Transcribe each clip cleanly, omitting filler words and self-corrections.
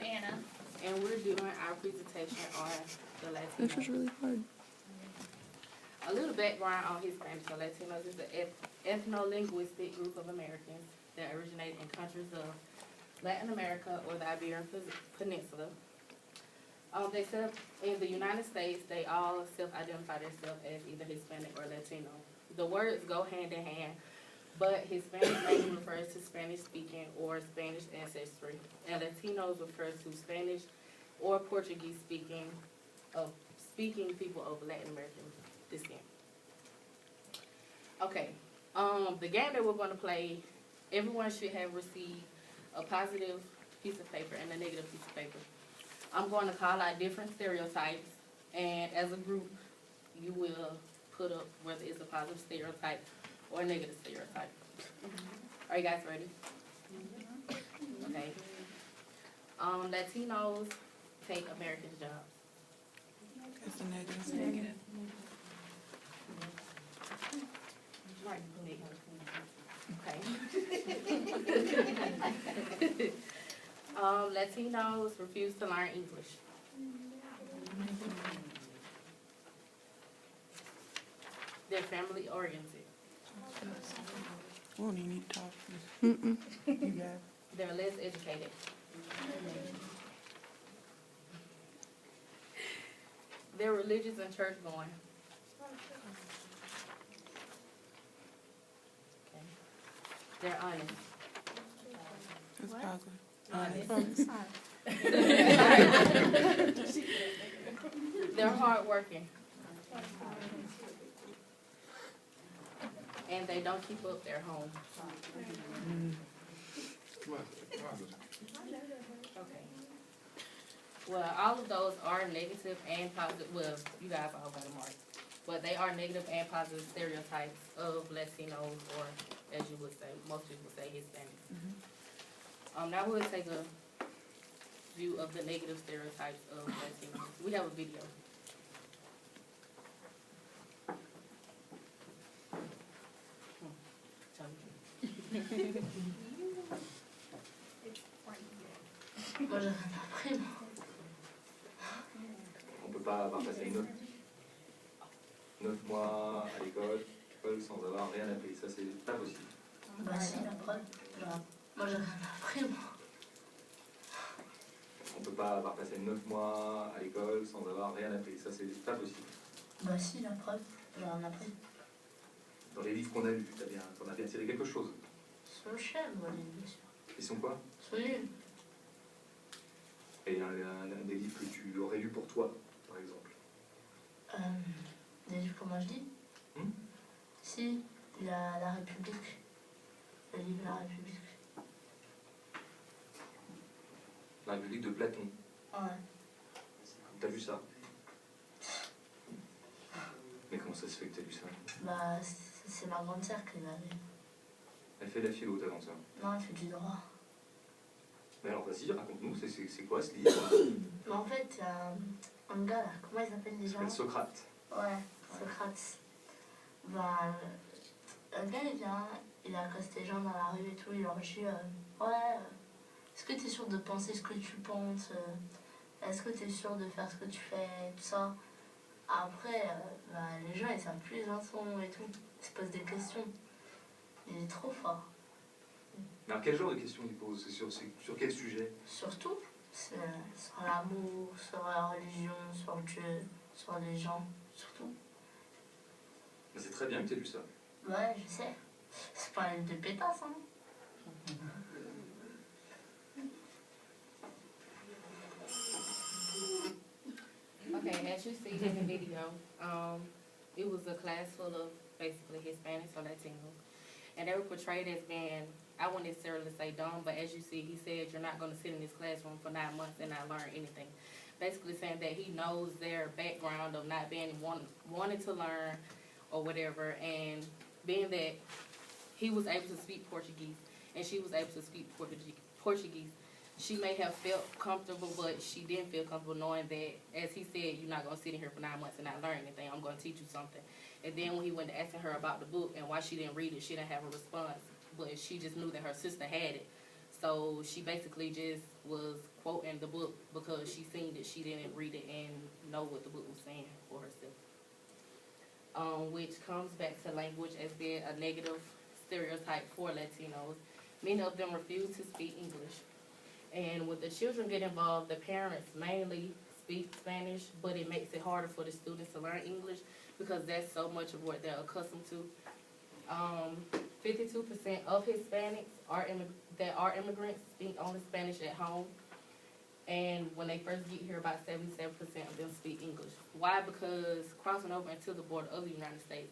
I'm Anna. And we're doing our presentation on the Latinos. This was really hard. A little background on Hispanic. So Latinos is an ethno-linguistic group of Americans that originate in countries of Latin America or the Iberian Peninsula. In the United States, they all self-identify themselves as either Hispanic or Latino. The words go hand in hand, but Hispanic mainly refers to Spanish-speaking or Spanish ancestry, and Latinos refers to Spanish or Portuguese-speaking people of Latin American descent. Okay, the game that we're going to play, everyone should have received a positive piece of paper and a negative piece of paper. I'm going to call out different stereotypes, and as a group, you will put up whether it's a positive stereotype or a negative stereotype. Are you guys ready? Okay. Latinos take American jobs. It's a negative. Right. Okay. Latinos refuse to learn English. They're family oriented. We don't even need to talk. You got it. They're less educated. They're religious and church going. Okay. They're honest. It's What? positive. They're hardworking. And they don't keep up their home. Okay. Well, all of those are negative and positive. Well, you guys all got a mark. But they are negative and positive stereotypes of Latinos, or as you would say, most people would say Hispanics. Now we'll take a view of the negative stereotypes of Latinos. We have a video. Moi, j'ai rien appris, moi. On peut pas avoir passé 9 mois à l'école sans avoir rien appris. Ça, c'est pas possible. Bah si, la preuve. Moi, j'ai rien appris, moi. On peut pas avoir passé 9 mois à l'école sans avoir rien appris. Ça, c'est pas possible. Bah si, la preuve. J'ai rien appris. Dans les livres qu'on a lus, t'en as bien tiré quelque chose. Ils sont chers, moi, les bien sûr. Ils sont quoi? Ils sont nuls. Et un des livres que tu aurais lu pour toi, par exemple. Des livres, comment je dis Si, la République. Le livre La République. La République de Platon. Ouais. T'as vu ça? Mais comment ça se fait que t'as lu ça? Bah, c'est ma grande sœur qui l'a lu. Elle fait de la philo, ta grande sœur. Non, elle fait du droit. Mais alors vas-y, raconte-nous, c'est quoi ce livre? Mais en fait, il y a un gars là, comment il s'appelle déjà? Il s'appelle Socrate. Ouais, Socrate. Ben, un gars il vient, il accoste les gens dans la rue et tout, il leur dit est-ce que tu es sûr de penser ce que tu penses? Est-ce que tu es sûr de faire ce que tu fais? Tout ça. Après, les gens ils savent plus les sont et tout, ils se posent des questions. Il est trop fort. Mais alors quel genre de questions il pose? C'est sur quel sujet? Surtout, sur l'amour, sur la religion, sur Dieu, sur les gens, surtout. Mais c'est très bien que tu aies lu ça. Ouais, je sais. C'est pas un livre de pétasse, hein. Okay, as you see in the video, it was a class full of basically Hispanics or Latinos. And they were portrayed as being, I wouldn't necessarily say dumb, but as you see, he said you're not going to sit in this classroom for 9 months and not learn anything. Basically saying that he knows their background of not being wanting to learn or whatever, and being that he was able to speak Portuguese and she was able to speak Portuguese, she may have felt comfortable, but she didn't feel comfortable knowing that, as he said, you're not going to sit in here for 9 months and not learn anything. I'm going to teach you something. And then when he went to asking her about the book and why she didn't read it, she didn't have a response, but she just knew that her sister had it. So she basically just was quoting the book because she seen that she didn't read it and know what the book was saying for herself. Which comes back to language as being a negative stereotype for Latinos. Many of them refuse to speak English. And when the children get involved, the parents mainly speak Spanish, but it makes it harder for the students to learn English because that's so much of what they're accustomed to. 52% of Hispanics that are immigrants speak only Spanish at home. And when they first get here, about 77% of them speak English. Why? Because crossing over into the border of the United States,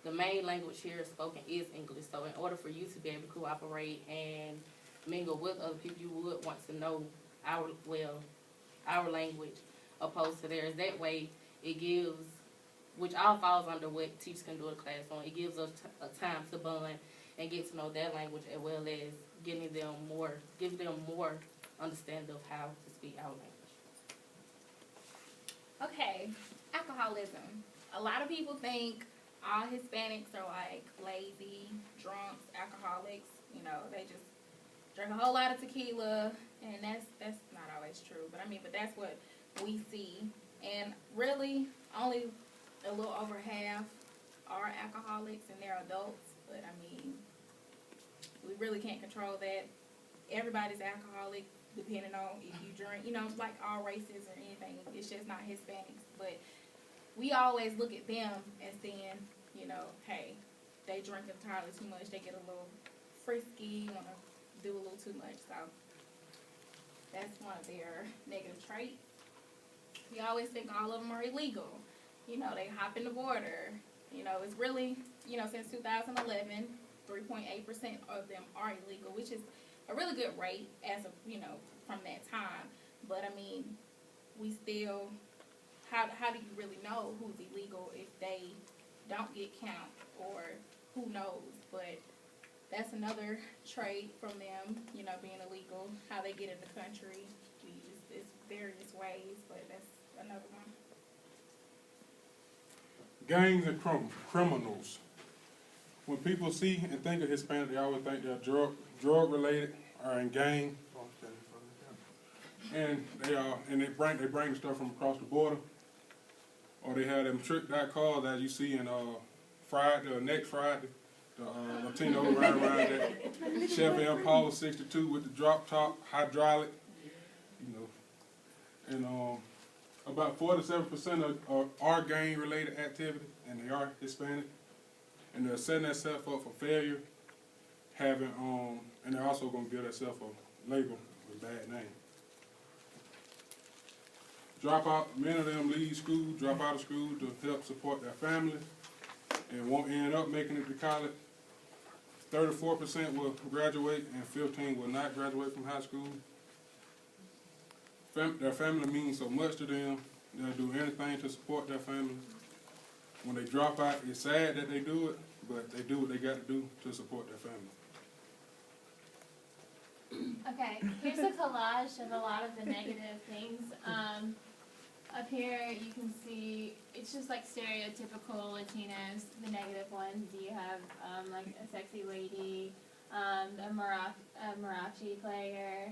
the main language here spoken is English. So in order for you to be able to cooperate and mingle with other people, you would want to know our language opposed to theirs. That way, it gives, which all falls under what teachers can do in the classroom. It gives us a time to bond and get to know their language as well as giving them more understanding of how to speak our language. Okay, alcoholism. A lot of people think all Hispanics are like lazy, drunks, alcoholics. You know, they just drink a whole lot of tequila, and that's not always true. But that's what we see. And really, only a little over half are alcoholics, and they're adults. But we really can't control that. Everybody's alcoholic, depending on if you drink. You know, like all races or anything. It's just not Hispanics. But we always look at them and saying, you know, hey, they drink entirely too much. They get a little frisky, want to do a little too much. So that's one of their negative traits. We always think all of them are illegal. You know, they hop in the border. You know, it's really, you know, since 2011, 3.8% of them are illegal, which is a really good rate as of, you know, from that time. But we still, how do you really know who's illegal if they don't get count, or who knows? But that's another trait from them, you know, being illegal, how they get in the country. It's various ways, but that's another one. Gangs and criminals. When people see and think of Hispanic, they always think they're drug related or in gang. And they bring stuff from across the border. Or they have them tricked out cars as you see in Friday or next Friday. The Latino riding around that Chevy Impala 62 with the drop top, hydraulic, you know. And about 47% are gang-related activity, and they are Hispanic. And they're setting themselves up for failure, and they're also going to give themselves a label with a bad name. Many of them leave school, drop out of school to help support their family, and won't end up making it to college. 34% will graduate, and 15% will not graduate from high school. Their family means so much to them. They'll do anything to support their family. When they drop out, it's sad that they do it, but they do what they got to do to support their family. Okay, here's a collage of a lot of the negative things. Up here you can see, it's just like stereotypical Latinos, the negative ones. You have like a sexy lady, a mariachi player,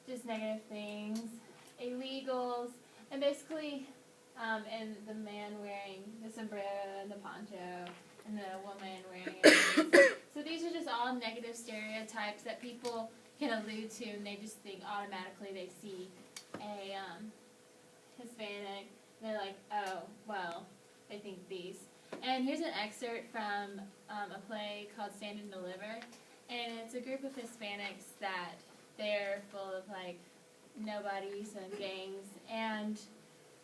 just negative things, illegals, and basically, and the man wearing the sombrero and the poncho, and the woman wearing it. So these are just all negative stereotypes that people can allude to, and they just think automatically they see a Hispanic, and they're like, oh, well, they think these. And here's an excerpt from a play called Stand and Deliver, and it's a group of Hispanics that they're full of, like, nobodies and gangs, and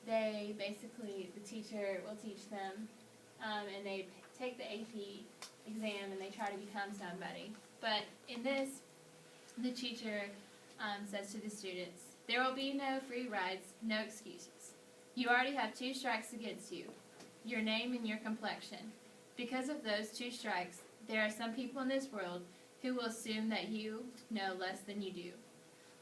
they basically, the teacher will teach them, and they take the AP exam, and they try to become somebody. But in this, the teacher says to the students, there will be no free rides, no excuses. You already have 2 strikes against you, your name and your complexion. Because of those 2 strikes, there are some people in this world who will assume that you know less than you do.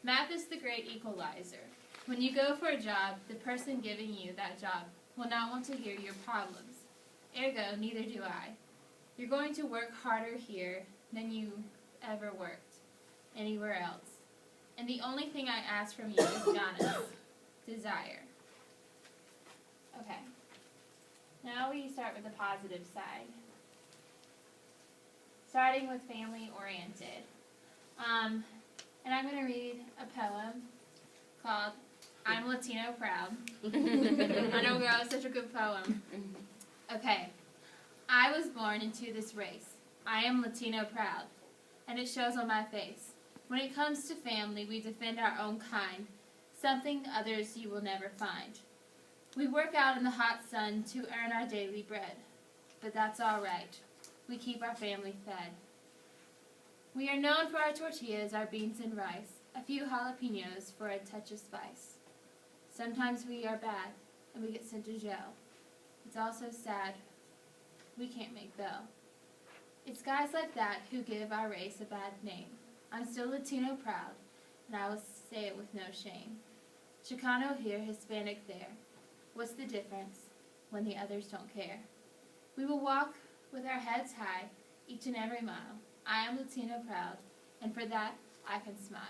Math is the great equalizer. When you go for a job, the person giving you that job will not want to hear your problems. Ergo, neither do I. You're going to work harder here than you ever worked. anywhere else. And the only thing I ask from you is ganas, desire. Okay. Now we start with the positive side. Starting with family-oriented. And I'm going to read a poem called I'm Latino Proud. I know, girl, it's such a good poem. Okay. I was born into this race. I am Latino proud, and it shows on my face. When it comes to family, we defend our own kind, something others you will never find. We work out in the hot sun to earn our daily bread, but that's all right. We keep our family fed. We are known for our tortillas, our beans and rice, a few jalapenos for a touch of spice. Sometimes we are bad, and we get sent to jail. It's also sad. We can't make bail. It's guys like that who give our race a bad name. I'm still Latino proud, and I will say it with no shame. Chicano here, Hispanic there. What's the difference when the others don't care? We will walk with our heads high each and every mile. I am Latino proud, and for that, I can smile.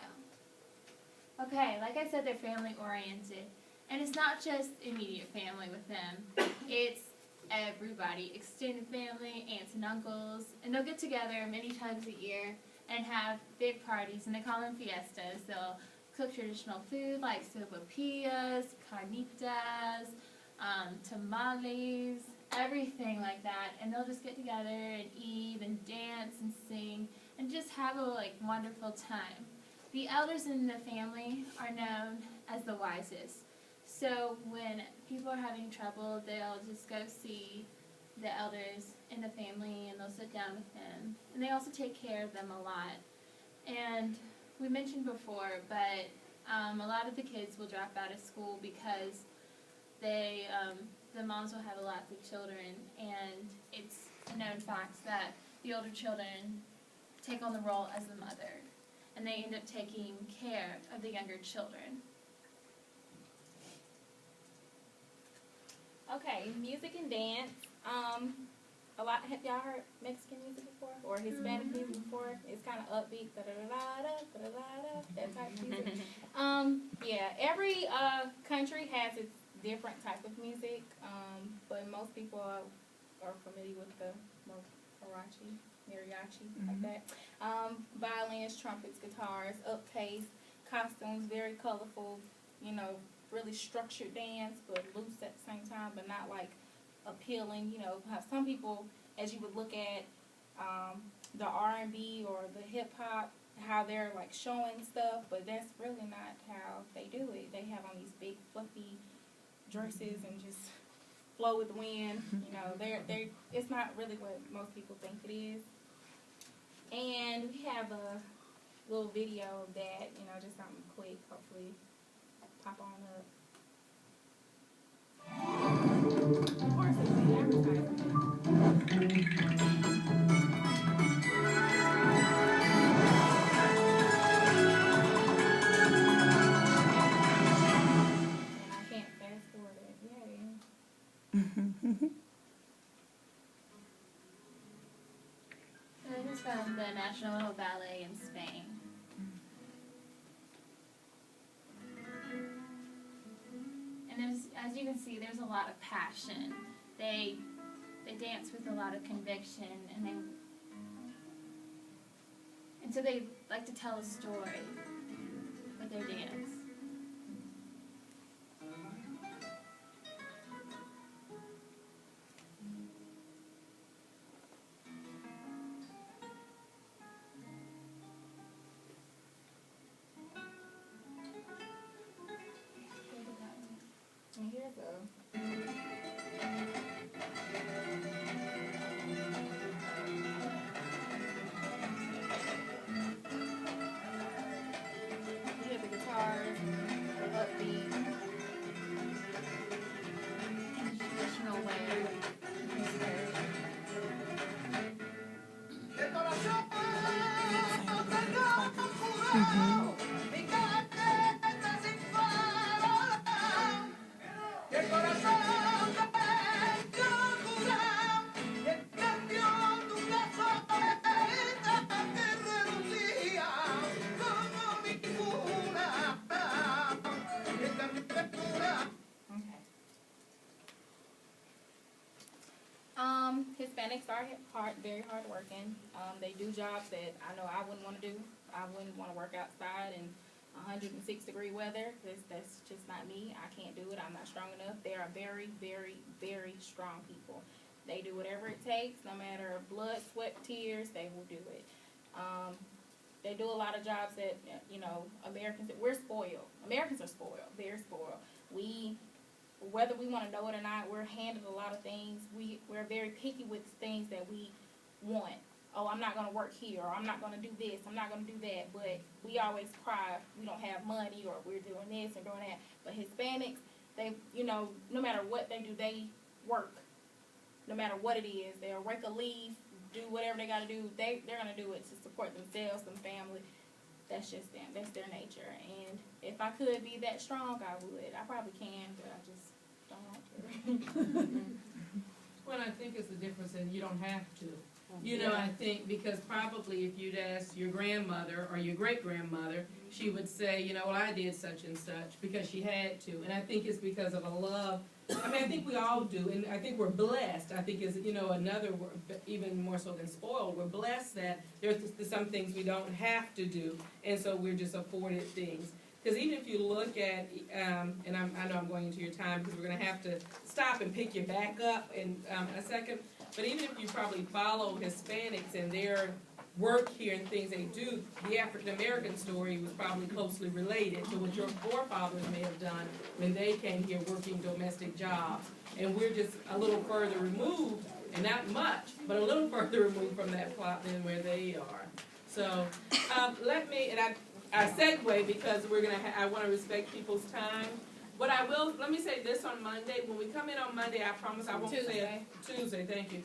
Okay, like I said, they're family-oriented, and it's not just immediate family with them. It's everybody, extended family, aunts and uncles, and they'll get together many times a year and have big parties, and they call them fiestas. They'll cook traditional food like sopapillas, carnitas, tamales, everything like that, and they'll just get together and eat and dance and sing and just have a wonderful time. The elders in the family are known as the wisest. So when people are having trouble, they'll just go see the elders in the family and they'll sit down with them. And they also take care of them a lot. And we mentioned before, but a lot of the kids will drop out of school because the moms will have lots of children, and it's a known fact that the older children take on the role as the mother, and they end up taking care of the younger children. Okay, music and dance. Have y'all heard Mexican music before or Hispanic music before? It's kind of upbeat, that type of music. Yeah, every country has its different type of music, but most people are familiar with the mariachi, like that. Violins, trumpets, guitars, up-paced, costumes, very colorful, really structured dance, but loose at the same time, but not appealing. How some people, as you would look at the R&B or the hip hop, how they're showing stuff, but that's really not how they do it. They have on these big fluffy dresses and just flow with the wind. It's not really what most people think it is. And we have a little video of that, just something quick, hopefully pop on up. Of course, it's the advertisement. And I can't fast forward it. Yay. This is from the National Ballet in Spain. And as you can see, there's a lot of passion. They dance with a lot of conviction, and so they like to tell a story with their dance. And here's a the guitars, upbeat, Traditional way. Hispanics are very hardworking. They do jobs that I know I wouldn't want to do. I wouldn't want to work outside in 106-degree weather. That's just not me. I can't do it. I'm not strong enough. They are very, very, very strong people. They do whatever it takes, no matter blood, sweat, tears, they will do it. They do a lot of jobs that, Americans, we're spoiled. Americans are spoiled. They're spoiled. Whether we want to know it or not, we're handed a lot of things. We're very picky with things that we want. Oh, I'm not going to work here, or I'm not going to do this, I'm not going to do that. But we always cry we don't have money, or we're doing this or doing that. But Hispanics, they, no matter what they do, they work. No matter what it is, they'll rake a leaf, do whatever they got to do. They're going to do it to support themselves and family. That's just them. That's their nature. And if I could be that strong, I would. I probably can, but I just don't want to. Well, I think it's the difference in you don't have to. I think because probably if you'd ask your grandmother or your great-grandmother, she would say, well, I did such and such because she had to. And I think it's because of a love. I think we all do, and I think we're blessed. I think is, another word, even more so than spoiled. We're blessed that there's some things we don't have to do, and so we're just afforded things. Because even if you look at, and I know I'm going into your time because we're going to have to stop and pick you back up in a second, but even if you probably follow Hispanics and their work here and things they do, the African American story was probably closely related to what your forefathers may have done when they came here working domestic jobs. And we're just a little further removed, and not much, but a little further removed from that plot than where they are. So I segue because I want to respect people's time. But let me say this on Monday. When we come in on Monday, I promise I won't say it. Tuesday, thank you.